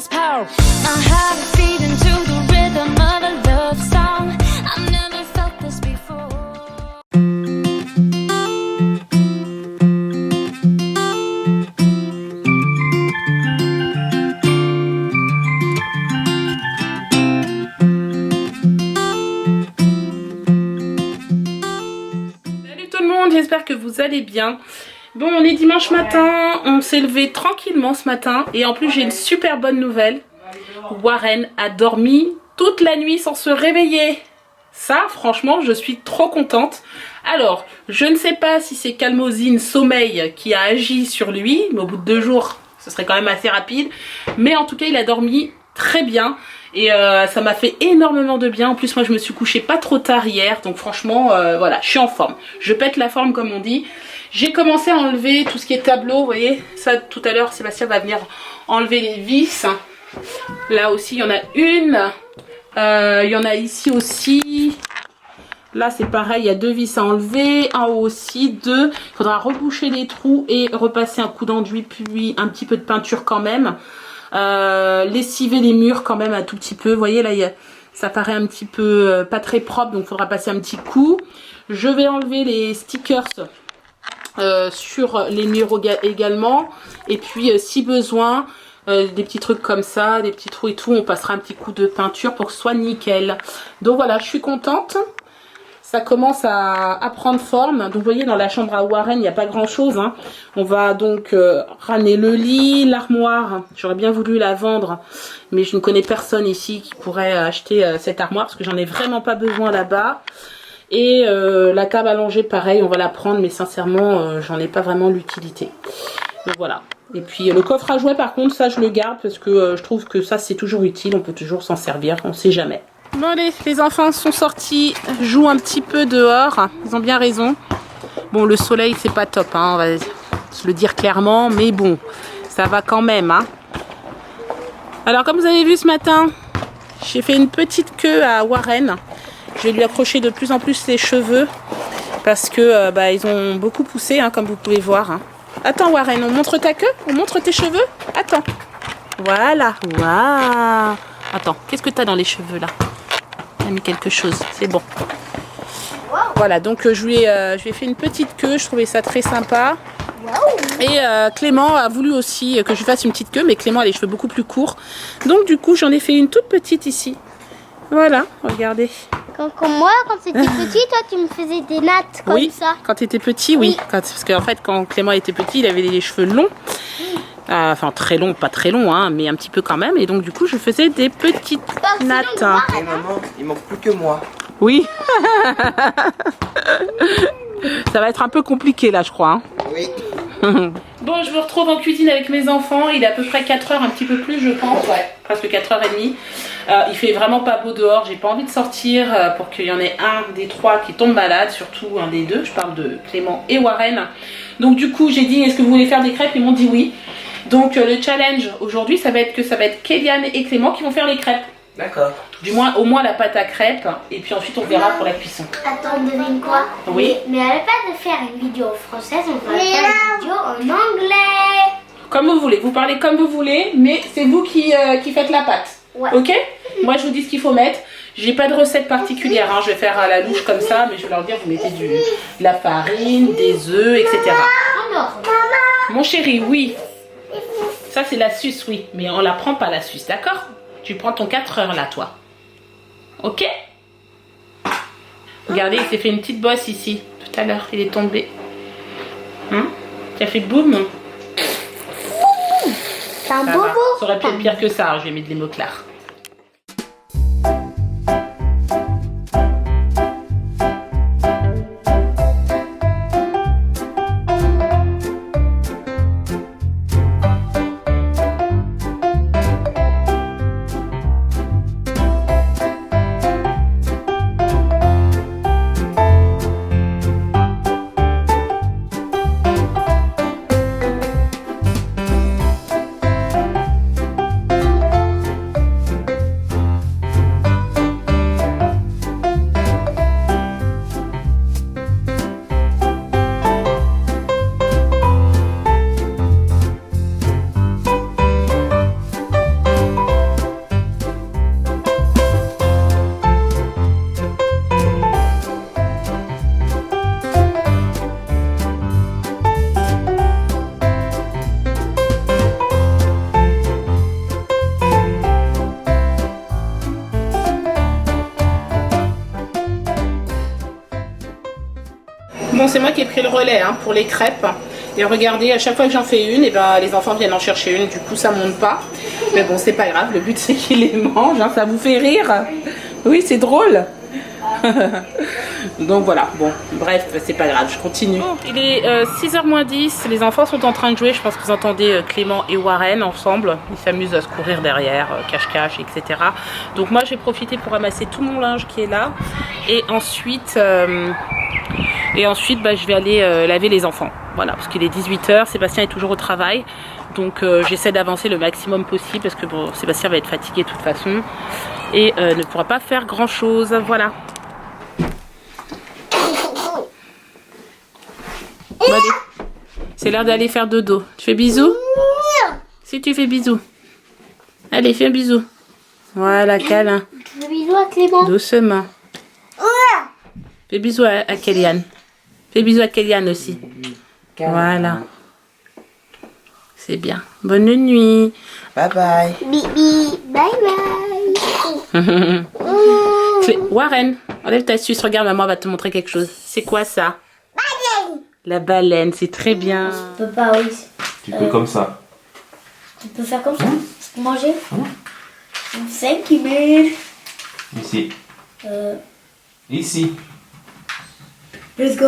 this power. My heart is beating to the rhythm of a love song. I've never felt this before. Salut tout le monde, j'espère que vous allez bien. Bon, on est dimanche matin, on s'est levé tranquillement ce matin et en plus j'ai une super bonne nouvelle. Warren a dormi toute la nuit sans se réveiller. Ça, franchement, je suis trop contente. Alors, je ne sais pas si c'est Calmosine Sommeil qui a agi sur lui, mais au bout de 2 jours, ce serait quand même assez rapide. Mais en tout cas, il a dormi très bien et ça m'a fait énormément de bien. En plus, moi, je me suis couchée pas trop tard hier, donc franchement, voilà, je suis en forme. Je pète la forme, comme on dit. J'ai commencé à enlever tout ce qui est tableau, vous voyez, ça tout à l'heure Sébastien va venir enlever les vis. Là aussi il y en a une, il y en a ici aussi. Là c'est pareil, il y a 2 vis à enlever, en haut aussi 2. Il faudra reboucher les trous et repasser un coup d'enduit puis un petit peu de peinture quand même. Lessiver les murs quand même un tout petit peu, vous voyez là ça paraît un petit peu pas très propre, donc il faudra passer un petit coup. Je vais enlever les stickers sur les murs également, et puis si besoin des petits trucs comme ça, des petits trous et tout, on passera un petit coup de peinture pour que ce soit nickel. Donc voilà, je suis contente, ça commence à prendre forme. Donc vous voyez, dans la chambre à Warren il n'y a pas grand chose, hein. On va donc ramener le lit, l'armoire. J'aurais bien voulu la vendre, mais je ne connais personne ici qui pourrait acheter cette armoire parce que j'en ai vraiment pas besoin là-bas. Et la table allongée, pareil, on va la prendre, mais sincèrement, j'en ai pas vraiment l'utilité. Donc voilà. Et puis le coffre à jouets, par contre, ça je le garde parce que je trouve que ça c'est toujours utile, on peut toujours s'en servir, on sait jamais. Bon allez, les enfants sont sortis, jouent un petit peu dehors, ils ont bien raison. Bon, le soleil c'est pas top, hein, on va se le dire clairement, mais bon, ça va quand même, hein. Alors comme vous avez vu ce matin, j'ai fait une petite queue à Warren. Je vais lui accrocher de plus en plus les cheveux parce que ils ont beaucoup poussé, hein, comme vous pouvez voir, hein. Attends Warren, on montre ta queue, on montre tes cheveux. Attends. Voilà. Waouh. Attends, qu'est-ce que tu as dans les cheveux là? Il a mis quelque chose, c'est bon. Voilà, donc je lui ai fait une petite queue, je trouvais ça très sympa. Et Clément a voulu aussi que je lui fasse une petite queue, mais Clément a les cheveux beaucoup plus courts. Donc du coup, j'en ai fait une toute petite ici. Voilà, regardez. Comme moi, quand c'était petit, toi, tu me faisais des nattes comme oui, ça. Quand tu étais petit, oui. Parce qu'en fait, quand Clément était petit, il avait les cheveux longs. Enfin, très longs, pas très longs, hein, mais un petit peu quand même. Et donc, du coup, je faisais des petites nattes. Et maman, il manque plus que moi. Oui. Ça va être un peu compliqué, là, je crois, hein. Oui. Bon, je me retrouve en cuisine avec mes enfants. Il est à peu près 4 heures, un petit peu plus, je pense. Ouais, presque 4h30. Il fait vraiment pas beau dehors. J'ai pas envie de sortir pour qu'il y en ait un des 3 qui tombe malade, surtout un des 2. Je parle de Clément et Warren. Donc du coup, j'ai dit, est-ce que vous voulez faire des crêpes? Ils m'ont dit oui. Donc le challenge aujourd'hui, ça va être Kéliane et Clément qui vont faire les crêpes. D'accord. Du moins, au moins la pâte à crêpes. Et puis ensuite, on verra pour la cuisson. Attends, devine quoi? Oui. Mais elle n'a pas de faire une vidéo française, on va faire une vidéo en anglais. Comme vous voulez, vous parlez comme vous voulez, mais c'est vous qui faites la pâte. Ouais. Ok? Moi, je vous dis ce qu'il faut mettre. J'ai pas de recette particulière, hein. Je vais faire à la louche comme ça, mais je vais leur dire, vous mettez de la farine, des œufs, etc. Alors, Mon chéri, oui. Ça, c'est la suce, oui. Mais on la prend pas, la suce, d'accord? Tu prends ton 4 heures, là, toi. Ok? Regardez, il s'est fait une petite bosse ici. Tout à l'heure, il est tombé. Hein? Tu as fait boum? c'est un Ça bobo. va. Ça aurait pu être pire que ça, je vais mettre les mots clairs. bon, c'est moi qui ai pris le relais hein, pour les crêpes. Et regardez, à chaque fois que j'en fais une, et ben, les enfants viennent en chercher une, du coup ça monte pas. Mais bon, c'est pas grave, le but c'est qu'ils les mangent, hein, ça vous fait rire. Oui, c'est drôle. Donc voilà, bon, bref, c'est pas grave, je continue. Bon, il est 6h moins 10, les enfants sont en train de jouer, je pense que vous entendez Clément et Warren ensemble. Ils s'amusent à se courir derrière, cache-cache, etc. Donc moi j'ai profité pour ramasser tout mon linge qui est là. Et ensuite, bah, je vais aller laver les enfants. Voilà, parce qu'il est 18h, Sébastien est toujours au travail. Donc j'essaie d'avancer le maximum possible parce que bon, Sébastien va être fatigué de toute façon. Et ne pourra pas faire grand chose, voilà. Bon, allez. C'est l'heure d'aller faire dodo. Tu fais bisous? Si tu fais bisous. Allez, fais un bisou. Voilà, câlin. Tu fais bisous à Clément. Doucement. Fais bisous à Kéliane. Fais bisous à Kéliane aussi. Voilà. C'est bien. Bonne nuit. Bye bye. Bibi, bye bye. Warren, enlève ta suce. Regarde, maman va te montrer quelque chose. C'est quoi ça? La baleine, c'est très bien. Tu peux pas, oui. Tu peux comme ça. Tu peux faire comme ça. Manger. 5 minutes. Ici. Ici. Let's go.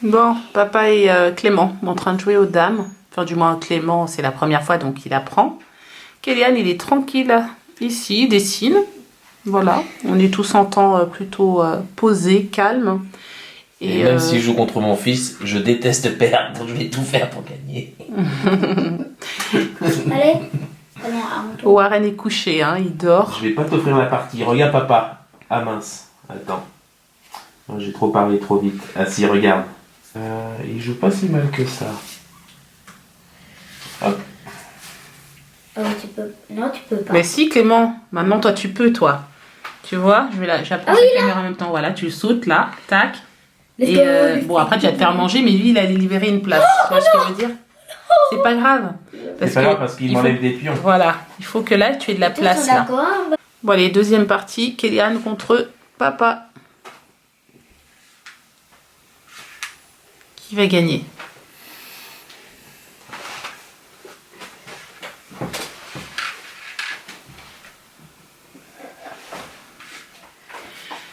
Bon, papa et Clément sont en train de jouer aux dames. Enfin, du moins, Clément, c'est la première fois, donc il apprend. Kéliane, il est tranquille ici, il dessine. Voilà, on est tous en temps plutôt posé, calme. Et même si je joue contre mon fils, je déteste perdre, donc je vais tout faire pour gagner. Allez. Allons, à mon tour. Warren est couché, hein, il dort. Je vais pas t'offrir la partie. Regarde papa. Ah mince. Attends. Non, j'ai trop parlé trop vite. Ah si, regarde. Il joue pas si mal que ça. Hop. Oh, tu peux. Non, tu peux pas. Mais si, Clément, maintenant toi tu peux, toi. Tu vois, j'approche la caméra en même temps. Voilà, tu le sautes là, tac. Let's Et go. bon, après tu vas te faire manger, mais lui il allait libérer une place. Tu vois ce que je veux dire? C'est pas grave. C'est pas grave parce qu'il m'enlève des pions. Voilà, il faut que là tu aies de la place Tous là. d'accord. Bon, allez, deuxième partie, Kéliane contre papa. Qui va gagner?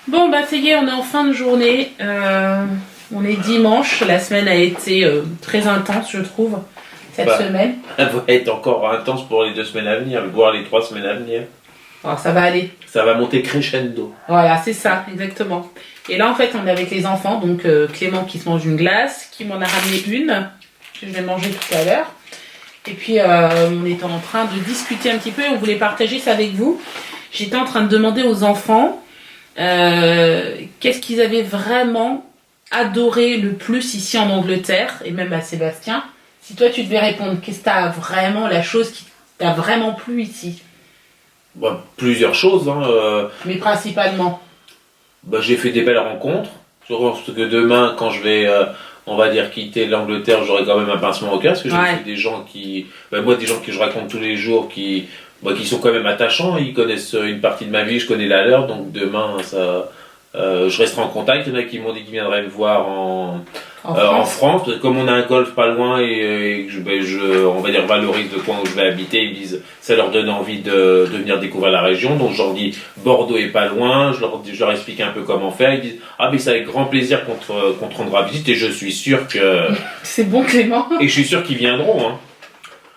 Bon, bah ça y est, on est en fin de journée. On est dimanche. La semaine a été très intense, je trouve, cette semaine. Elle va être encore intense pour les 2 semaines à venir, voire les 3 semaines à venir. Alors, ça va aller. Ça va monter crescendo. Voilà, c'est ça, exactement. Et là, en fait, on est avec les enfants. Donc, Clément qui se mange une glace, qui m'en a ramené une, que je vais manger tout à l'heure. Et puis, on était en train de discuter un petit peu. On voulait partager ça avec vous. J'étais en train de demander aux enfants qu'est-ce qu'ils avaient vraiment adoré le plus ici en Angleterre, et même à Sébastien. Si toi, tu devais répondre, qu'est-ce que t'as vraiment, la chose qui t'a vraiment plu ici? Bon, plusieurs choses. Hein, Mais principalement. Bah, j'ai fait des belles rencontres. Je pense que demain, quand je vais, on va dire, quitter l'Angleterre, j'aurai quand même un pincement au cœur. Parce que j'ai fait des gens qui... Bah, moi, des gens que je raconte tous les jours, qui sont quand même attachants. Ils connaissent une partie de ma vie, je connais la leur. Donc demain, ça, je resterai en contact. Il y en a qui m'ont dit qu'ils viendraient me voir en France. Parce que comme on a un golf pas loin et que je on va dire, valorise le coin où je vais habiter, ils me disent ça leur donne envie de venir découvrir la région. Donc je leur dis Bordeaux est pas loin, je leur explique un peu comment faire. Ils disent ah mais c'est avec grand plaisir qu'on te rendra visite, et je suis sûr que... C'est bon, Clément. Et je suis sûr qu'ils viendront. Hein.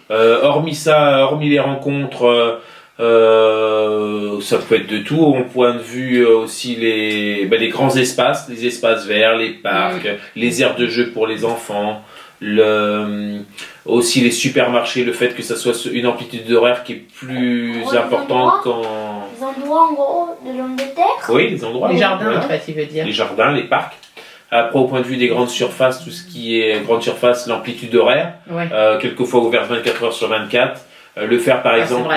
Hormis ça, hormis les rencontres, ça peut être de tout. Au point de vue aussi les grands espaces, les espaces verts, les parcs, les aires de jeu pour les enfants, aussi les supermarchés, le fait que ça soit une amplitude d'horaire qui est plus importante qu'en... Les endroits en gros de l'Angleterre. Oui, les endroits. Les jardins, voilà. en fait, il veut dire. Les jardins, les parcs. Après, au point de vue des grandes surfaces, tout ce qui est grande surface, l'amplitude horaire, quelquefois ouvert 24 heures sur 24. Le faire par exemple,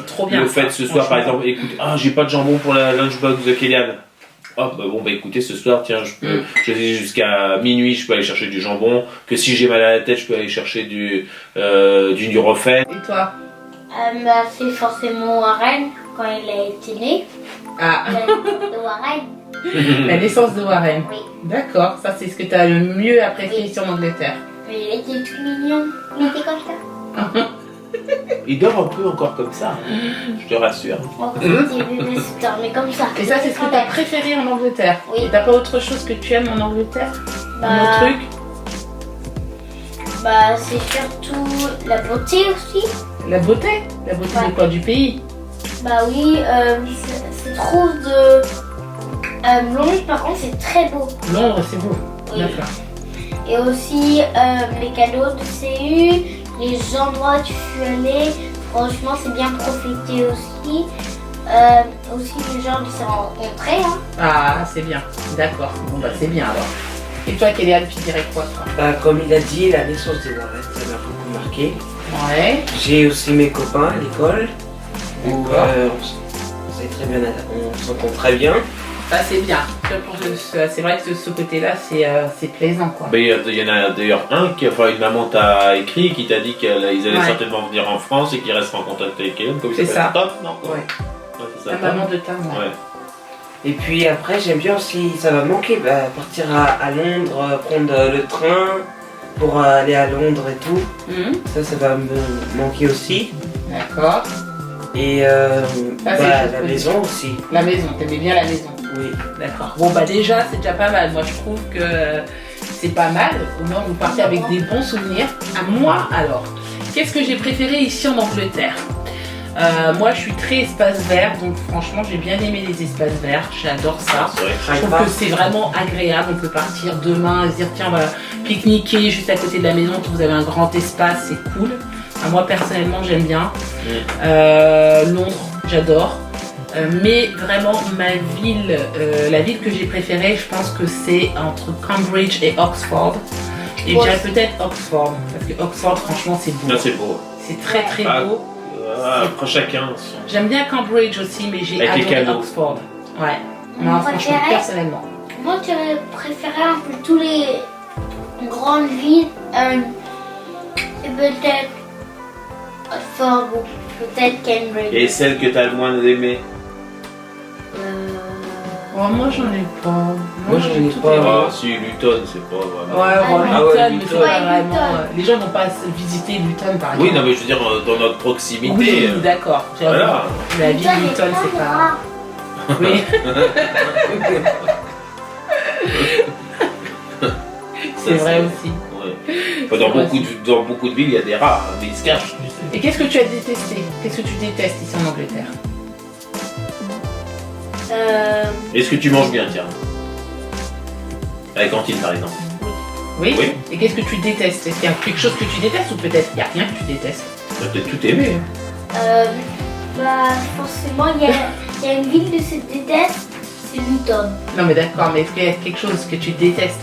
trop bien, le fait ce soir par exemple, écoute, j'ai pas de jambon pour la lunchbox de Kéliane. Écoutez, ce soir, tiens, je dis jusqu'à minuit, je peux aller chercher du jambon. Que si j'ai mal à la tête, je peux aller chercher du Nurofen. Et toi? C'est forcément Warren quand il a été né. Ah. De Warren. La naissance de Warren. Oui. D'accord, ça c'est ce que tu as le mieux apprécié Oui. ici en Angleterre. Mais il était tout mignon. Il était comme ça. Il dort un peu encore comme ça, je te rassure. Oh, petit bébé se dormait comme ça. Et ça c'est ce que tu as préféré en Angleterre. Oui. Et t'as pas autre chose que tu aimes en Angleterre? Un Bah, autre truc? bah c'est surtout la beauté aussi. La beauté? La beauté Ouais. de quoi? Du pays? Bah oui, c'est trop de... Londres par contre c'est très beau. Londres, c'est beau. Oui. D'accord. Et aussi les cadeaux de CU, les endroits où tu suis allé, franchement c'est bien profité aussi. Aussi les gens qui s'est rencontrés. Hein. Ah, c'est bien. D'accord. Bon, bah, c'est bien alors. Et toi, Kéléane, tu dirais quoi, toi? Bah, comme il a dit, la naissance de Warren, ça m'a beaucoup marqué. Ouais. J'ai aussi mes copains à l'école, où D'accord. on s'est très bien, on s'entend très bien. Ça, c'est bien. C'est vrai que de ce côté-là, c'est plaisant, quoi. Mais il y en a d'ailleurs un qui, enfin, une maman t'a écrit qui t'a dit qu'ils allaient Ouais. certainement venir en France et qu'ils resteraient en contact avec elle. Comme C'est ça. Top, non? Ouais. Ouais, c'est La ça. maman de Tam, ouais. Ouais. Et puis après, j'aime bien aussi, ça va me manquer, bah, partir à Londres, prendre le train pour aller à Londres et tout. Mhm. Ça va me manquer aussi. D'accord. Et c'est bah, juste la positif. maison aussi. La maison, t'aimais bien la maison. Oui. D'accord. Bon, bah, déjà, c'est déjà pas mal. Moi, je trouve que c'est pas mal. Au moins, vous partez avec des bons souvenirs. À moi, alors, qu'est-ce que j'ai préféré ici en Angleterre? Moi, je suis très espace vert, donc franchement, j'ai bien aimé les espaces verts. J'adore ça. C'est vrai. Je trouve que c'est vraiment agréable. On peut partir demain et se dire tiens, on va pique-niquer juste à côté de la maison. Vous avez un grand espace, c'est cool. Enfin, moi, personnellement, j'aime bien. Londres, j'adore. Mais vraiment, ma ville, la ville que j'ai préférée, je pense que c'est entre Cambridge et Oxford. Et je dirais peut-être Oxford, parce que Oxford, franchement, c'est beau. Là, c'est beau. C'est très très Ah. beau. Après chacun. son- J'aime bien Cambridge aussi, mais j'ai Avec les adoré canaux. Oxford. Ouais. Mon Moi, franchement, préféré, personnellement. moi tu aurais préféré un peu tous les grandes villes. Et peut-être Oxford ou peut-être Cambridge. Et celle que t'as le moins aimée? Oh, moi, j'en ai pas. Moi, j'en ai tout pas. aimé. Ah, si, Luton, c'est pas vraiment. Ouais, Ah, Luton, ah ouais, mais Luton. c'est pas Ouais, vraiment. Luton. Les gens vont pas visiter Luton par exemple. Oui, non, mais je veux dire, dans notre proximité. Oui, d'accord. j'avoue. Voilà. La ville de Luton est Luton, pas c'est pas. rare. Oui. C'est vrai aussi. Ouais. Enfin, dans beaucoup de villes, il y a des rats, hein, mais ils se cachent. tu sais. Et qu'est-ce que tu as détesté? Qu'est-ce que tu détestes ici en Angleterre? Est-ce que tu manges bien, tiens? À la cantine, par exemple. Oui. Oui. Et qu'est-ce que tu détestes? Est-ce qu'il y a quelque chose que tu détestes ou peut-être il n'y a rien que tu détestes? Tu as peut-être tout aimé. Bah forcément il y a une ville que je déteste, c'est Luton. Non mais d'accord, mais est-ce qu'il y a quelque chose que tu détestes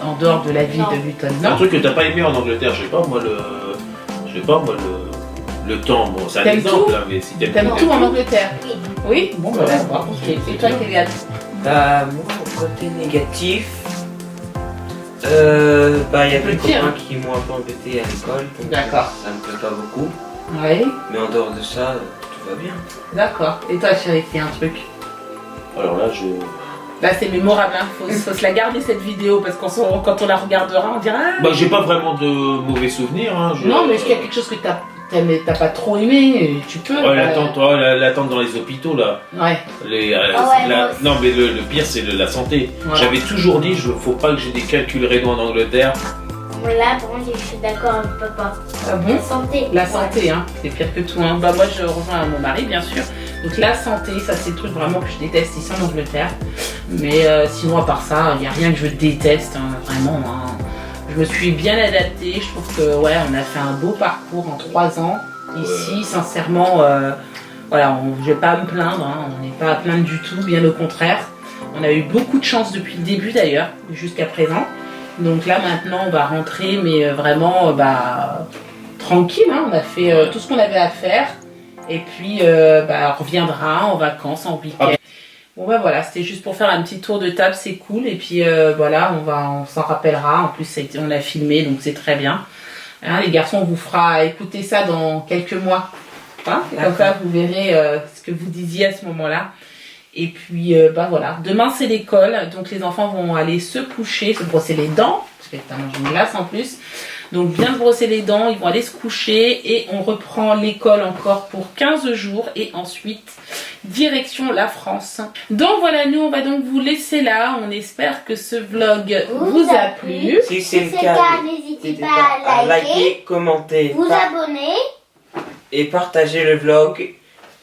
en dehors de la ville Non. de Luton? Un Non. truc que t'as pas aimé en Angleterre, je sais pas moi le temps, bon c'est un T'aimes exemple tout là, mais si t'aimes T'aimes tout en Angleterre? Oui. Oui. Bon bah d'accord. Ok. Et toi, Kéliane? Bah, moi, au côté négatif, bah, il y a Le des pire. copains qui m'ont un peu embêté à l'école, donc D'accord. ça me plaît pas beaucoup. Oui. Mais en dehors de ça, tout va bien. D'accord. Et toi, chérie, c'est un truc? Alors là je. Là, c'est mémorable. Hein. Faut se la garder cette vidéo parce quand on la regardera, on dira. Ah, Bah j'ai pas vraiment de mauvais souvenirs. Hein. non, mais est-ce qu'il y a quelque chose que t'as pas trop aimé? Tu peux. Ouais, l'attente dans les hôpitaux là. Ouais. moi aussi. Non mais le pire c'est la santé. Voilà. J'avais toujours dit faut pas que j'ai des calculs rénaux en Angleterre. Là pour moi je suis d'accord avec papa. Ah bon? La santé. La santé, hein, c'est pire que tout. Hein. Bah, moi, je rejoins mon mari, bien sûr. Donc, la santé, ça, c'est le truc vraiment que je déteste ici en Angleterre. Mais sinon, à part ça, il n'y a rien que je déteste, hein, vraiment. Hein. Je me suis bien adaptée. Je trouve que, ouais, on a fait un beau parcours en 3 ans. Ici, sincèrement, voilà, je vais pas me plaindre. Hein. On n'est pas à plaindre du tout, bien au contraire. On a eu beaucoup de chance depuis le début, d'ailleurs, jusqu'à présent. Donc là maintenant on va rentrer mais vraiment tranquille, hein. On a fait tout ce qu'on avait à faire et puis on reviendra en vacances, en week-end. Bon bah voilà, c'était juste pour faire un petit tour de table, c'est cool et puis voilà, on s'en rappellera, en plus on a filmé donc c'est très bien. Hein, les garçons, on vous fera écouter ça dans quelques mois, hein, et comme ça vous verrez ce que vous disiez à ce moment-là. Et puis bah voilà, demain c'est l'école, donc les enfants vont aller se coucher, se brosser les dents, parce qu'il y a une glace en plus. Donc bien se brosser les dents, ils vont aller se coucher et on reprend l'école encore pour 15 jours et ensuite direction la France. Donc voilà, nous on va donc vous laisser là, on espère que ce vlog vous a plu. Si c'est le cas, n'hésitez pas à liker, commenter, vous abonner et partager le vlog.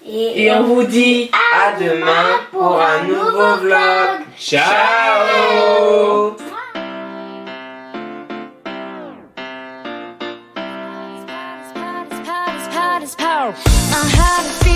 Et on vous dit À demain pour un nouveau vlog. Ciao. My heart is beating